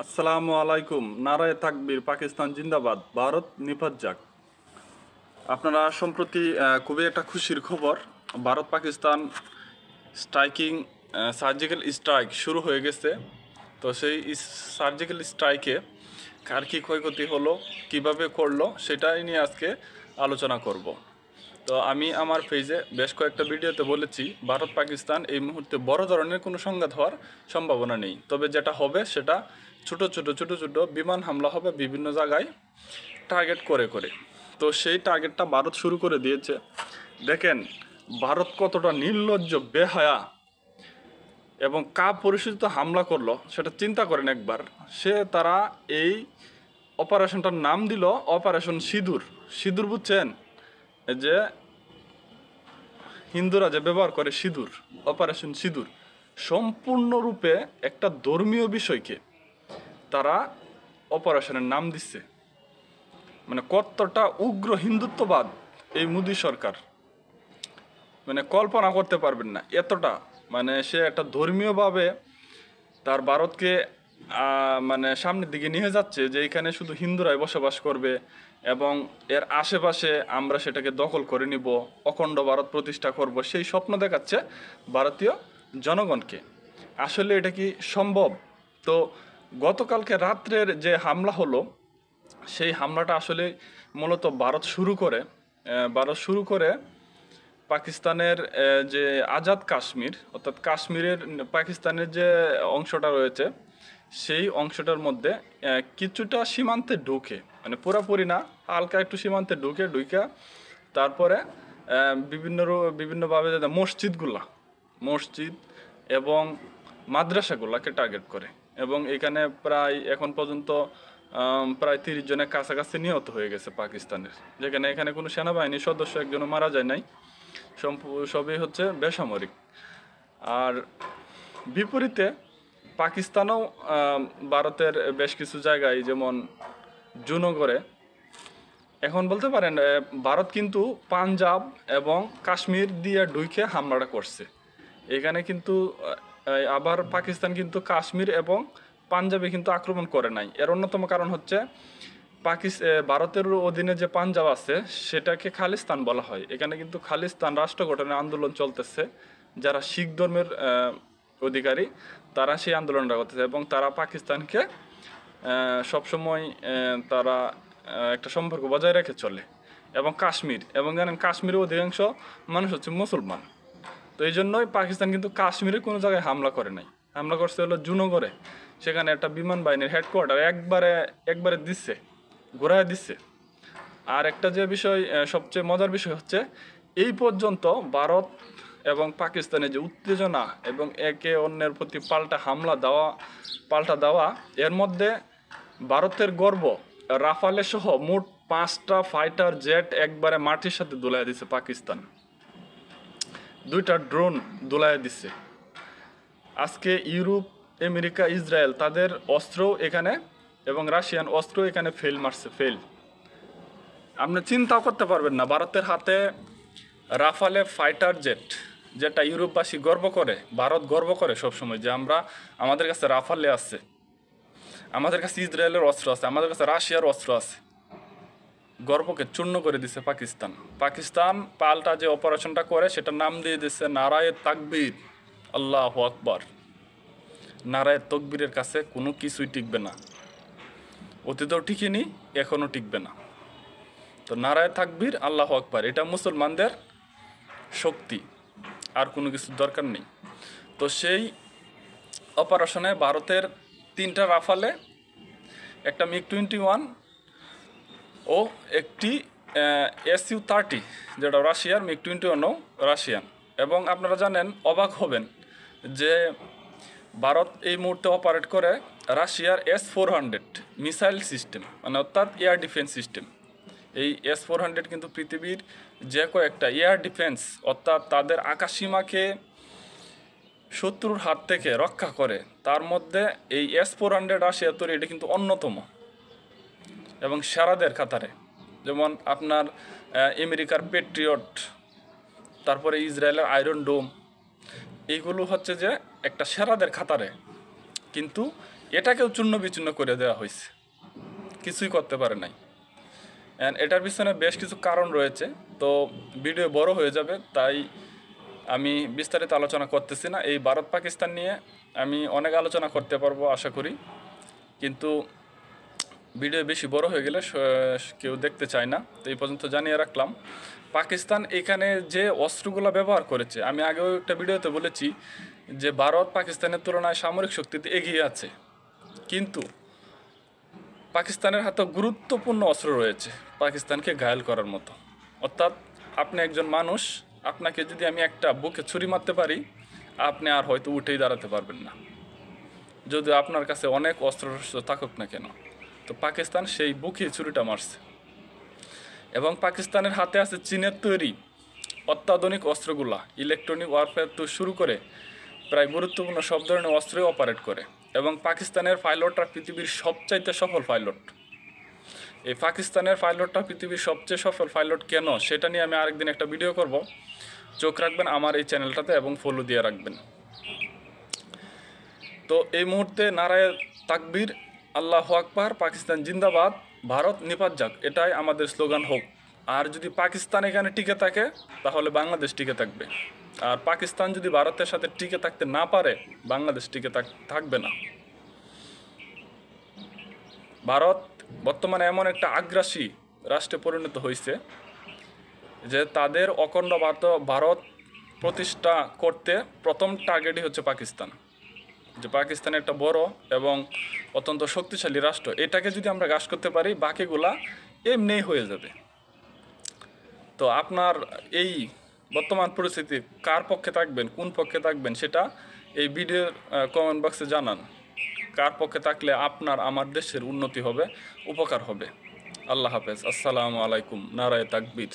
আসসালামু আলাইকুম। নারায়ে তাকবীর, পাকিস্তান জিন্দাবাদ, ভারত নিপাত যাক। আপনারা সম্প্রতি খুবই একটা খুশির খবর, Bharat Pakistan striking surgical strike শুরু হয়ে গেছে। তো সেই সার্জিক্যাল স্ট্রাইকে কার কী ক্ষয়ক্ষতি হলো, কিভাবে করলো, সেটাই নিয়ে আজকে আলোচনা করব। তো আমি আমার পেজে বেশ কয়েকটা ভিডিওতে বলেছি, ভারত পাকিস্তান এই মুহূর্তে বড় ধরনের কোনো সংঘাত হওয়ার সম্ভাবনা নেই। তবে যেটা হবে সেটা ছোট ছোট বিমান হামলা হবে বিভিন্ন জায়গায় টার্গেট করে করে। তো সেই টার্গেটটা ভারত শুরু করে দিয়েছে। দেখেন ভারত কতটা নির্লজ্জ, বেহায়া এবং পরিস্থিতিতে হামলা করলো সেটা চিন্তা করেন একবার। তারা এই অপারেশনটার নাম দিল অপারেশন সিঁদুর। সিঁদুর বুঝছেন? এই যে হিন্দুরা যে ব্যবহার করে সিঁদুর, অপারেশন সিঁদুর সম্পূর্ণরূপে একটা ধর্মীয় বিষয়কে তারা অপারেশনের নাম দিচ্ছে। মানে কতটা উগ্র হিন্দুত্ববাদ এই মোদী সরকার, মানে কল্পনা করতে পারবেন না এতটা। মানে সে একটা ধর্মীয়ভাবে তার ভারতকে মানে সামনের দিকে নিয়ে যাচ্ছে, যে এখানে শুধু হিন্দুরাই বসবাস করবে এবং এর আশেপাশে আমরা সেটাকে দখল করে নিব, অখণ্ড ভারত প্রতিষ্ঠা করব, সেই স্বপ্ন দেখাচ্ছে ভারতীয় জনগণকে। আসলে এটা কি সম্ভব? তো গতকালকে রাত্রের যে হামলা হলো, সেই হামলাটা আসলে মূলত ভারত শুরু করে পাকিস্তানের যে আজাদ কাশ্মীর, অর্থাৎ কাশ্মীরের পাকিস্তানের যে অংশটা রয়েছে, সেই অংশটার মধ্যে কিছুটা সীমান্তে ঢুকে, মানে পুরোপুরি না, হালকা একটু সীমান্তে ঢুকে তারপরে বিভিন্নভাবে মসজিদ এবং মাদ্রাসাগুলোকে টার্গেট করে। এবং এখানে প্রায় এখন পর্যন্ত প্রায় 30 জনের কাছাকাছি নিহত হয়ে গেছে পাকিস্তানের, যেখানে এখানে কোনো সেনাবাহিনীর সদস্য একজনও মারা যায় নাই, সবই হচ্ছে বেসামরিক। আর বিপরীতে পাকিস্তানও ভারতের বেশ কিছু জায়গায়, যেমন জুনগড়ে, এখন বলতে পারেন ভারত কিন্তু পাঞ্জাব এবং কাশ্মীর দিয়ে ঢুকে হামলাটা করছে। এখানে কিন্তু আবার পাকিস্তান কিন্তু কাশ্মীর এবং পাঞ্জাবে কিন্তু আক্রমণ করে নাই। এর অন্যতম কারণ হচ্ছে ভারতের অধীনে যে পাঞ্জাব আছে সেটাকে খালিস্তান বলা হয়। এখানে কিন্তু খালিস্তান রাষ্ট্র গঠনের আন্দোলন চলতেছে। যারা শিখ ধর্মের অধিকারী তারা সেই আন্দোলনটা করতেছে এবং তারা পাকিস্তানকে সবসময় তারা একটা সম্পর্ক বজায় রেখে চলে। এবং জানেন কাশ্মীরের অধিকাংশ মানুষ হচ্ছে মুসলমান। তো এই জন্যই পাকিস্তান কিন্তু কাশ্মীরে কোনো জায়গায় হামলা করে নাই, হামলা করছে হলো জুনগড়ে। সেখানে একটা বিমান বাহিনীর হেডকোয়ার্টার একবারে দিচ্ছে, ঘোরায় দিচ্ছে। আর একটা যে বিষয়, সবচেয়ে মজার বিষয় হচ্ছে, এই পর্যন্ত ভারত এবং পাকিস্তানের যে উত্তেজনা এবং একে অন্যের প্রতি পাল্টা দেওয়া, এর মধ্যে ভারতের গর্ব রাফালে সহ মোট 5টা ফাইটার জেট একবারে মাটির সাথে দুলাইয়া দিচ্ছে পাকিস্তান, 2টা ড্রোন দুলাইয়া দিচ্ছে। আজকে ইউরোপ, আমেরিকা, ইসরায়েল তাদের অস্ত্র এখানে এবং রাশিয়ান অস্ত্র এখানে ফেল। আপনি চিন্তাও করতে পারবেন না, ভারতের হাতে রাফালে ফাইটার জেট, যেটা ইউরোপবাসী গর্ব করে, ভারত গর্ব করে সবসময় যে আমাদের কাছে রাফালে আছে, আমাদের কাছে ইসরায়েলের অস্ত্র আছে, আমাদের কাছে রাশিয়ার অস্ত্র আছে। গর্বকে চূর্ণ করে দিছে পাকিস্তান পাল্টা যে অপারেশনটা করে সেটার নাম দিয়ে দিচ্ছে নারায়ে তাকবীর, আল্লাহু আকবার। নারায়ে তাকবীরের কাছে কোনো কিছুই টিকবে না, অতীতেও টিকেনি, এখনও টিকবে না। তো নারায়ে তাকবীর, আল্লাহু আকবার, এটা মুসলমানদের শক্তি, আর কোনো কিছুর দরকার নেই। তো সেই অপারেশনে ভারতের 3টা রাফালে, একটা MiG-21 ও একটি Su-30, যেটা রাশিয়ার, MiG-21ও রাশিয়ান। এবং আপনারা জানেন, অবাক হবেন যে ভারত এই মুহূর্তে অপারেট করে রাশিয়ার S-400 মিসাইল সিস্টেম, মানে অর্থাৎ এয়ার ডিফেন্স সিস্টেম। এই S-400 কিন্তু পৃথিবীর যে কয়েকটা এয়ার ডিফেন্স, অর্থাৎ তাদের আকাশসীমাকে শত্রুর হাত থেকে রক্ষা করে, তার মধ্যে এই S-400 রাশিয়া তৈরি, এটা কিন্তু অন্যতম এবং সেরাদের কাতারে। যেমন আপনার আমেরিকার পেট্রিয়ট, তারপরে ইসরায়েলের আয়রন ডোম, এইগুলো হচ্ছে যে একটা সেরাদের কাতারে। কিন্তু এটাকেও চূর্ণ বিচূর্ণ করে দেওয়া হয়েছে, কিছুই করতে পারে নাই। অ্যান্ড এটার পিছনে বেশ কিছু কারণ রয়েছে, তো ভিডিও বড় হয়ে যাবে, তাই আমি বিস্তারিত আলোচনা করতেছি না। এই ভারত পাকিস্তান নিয়ে আমি অনেক আলোচনা করতে পারবো আশা করি, কিন্তু ভিডিও বেশি বড় হয়ে গেলে কেউ দেখতে চায় না। তো এই পর্যন্ত জানিয়ে রাখলাম। পাকিস্তান এখানে যে অস্ত্রগুলো ব্যবহার করেছে, আমি আগেও একটা ভিডিওতে বলেছি যে ভারত পাকিস্তানের তুলনায় সামরিক শক্তিতে এগিয়ে আছে, কিন্তু পাকিস্তানের হাতে গুরুত্বপূর্ণ অস্ত্র রয়েছে পাকিস্তানকে ঘায়েল করার মতো। অর্থাৎ আপনি একজন মানুষ, আপনাকে যদি আমি একটা বুকে ছুরি মারতে পারি, আপনি আর হয়তো উঠেই দাঁড়াতে পারবেন না, যদিও আপনার কাছে অনেক অস্ত্র থাকুক না কেন। তো পাকিস্তান সেই বুকে ছুরিটা মারছে, এবং পাকিস্তানের হাতে আছে চীনের তৈরি অত্যাধুনিক অস্ত্রগুলা, ইলেকট্রনিক ওয়ারফেয়ার তো শুরু করে প্রায় গুরুত্বপূর্ণ সব ধরনের অস্ত্রই অপারেট করে। এবং পাকিস্তানের পাইলটরা পৃথিবীর সবচাইতে সফল পাইলট। এই পাকিস্তানের পাইলটটা পৃথিবীর সবচেয়ে সফল পাইলট কেন, সেটা নিয়ে আমি আরেকদিন একটা ভিডিও করব। চোখ রাখবেন আমার এই চ্যানেলটাতে এবং ফলো দিয়ে রাখবেন। তো এই মুহূর্তে নারায়ে তাকবীর, আল্লাহু আকবার, পাকিস্তান জিন্দাবাদ, ভারত নিপাত যাক, এটাই আমাদের স্লোগান হোক। আর যদি পাকিস্তান এখানে টিকে থাকে তাহলে বাংলাদেশ টিকে থাকবে, আর পাকিস্তান যদি ভারতের সাথে টিকে থাকতে না পারে বাংলাদেশ টিকে থাকবে না। ভারত বর্তমানে এমন একটা আগ্রাসী রাষ্ট্রে পরিণত হয়েছে যে তাদের অখণ্ড ভারত প্রতিষ্ঠা করতে প্রথম টার্গেটই হচ্ছে পাকিস্তান। যে পাকিস্তান একটা বড় এবং অত্যন্ত শক্তিশালী রাষ্ট্র, এটাকে যদি আমরা গ্রাস করতে পারি বাকিগুলা এমনিই হয়ে যাবে। তো আপনার এই বর্তমান পরিস্থিতি কার পক্ষে থাকবেন, কোন পক্ষে থাকবেন, সেটা এই ভিডিওর কমেন্ট বক্সে জানান। কার পক্ষে থাকলে আপনার আমার দেশের উন্নতি হবে, উপকার হবে। আল্লাহ হাফেজ, আসসালামু আলাইকুম, নারায়ে তাকবীর।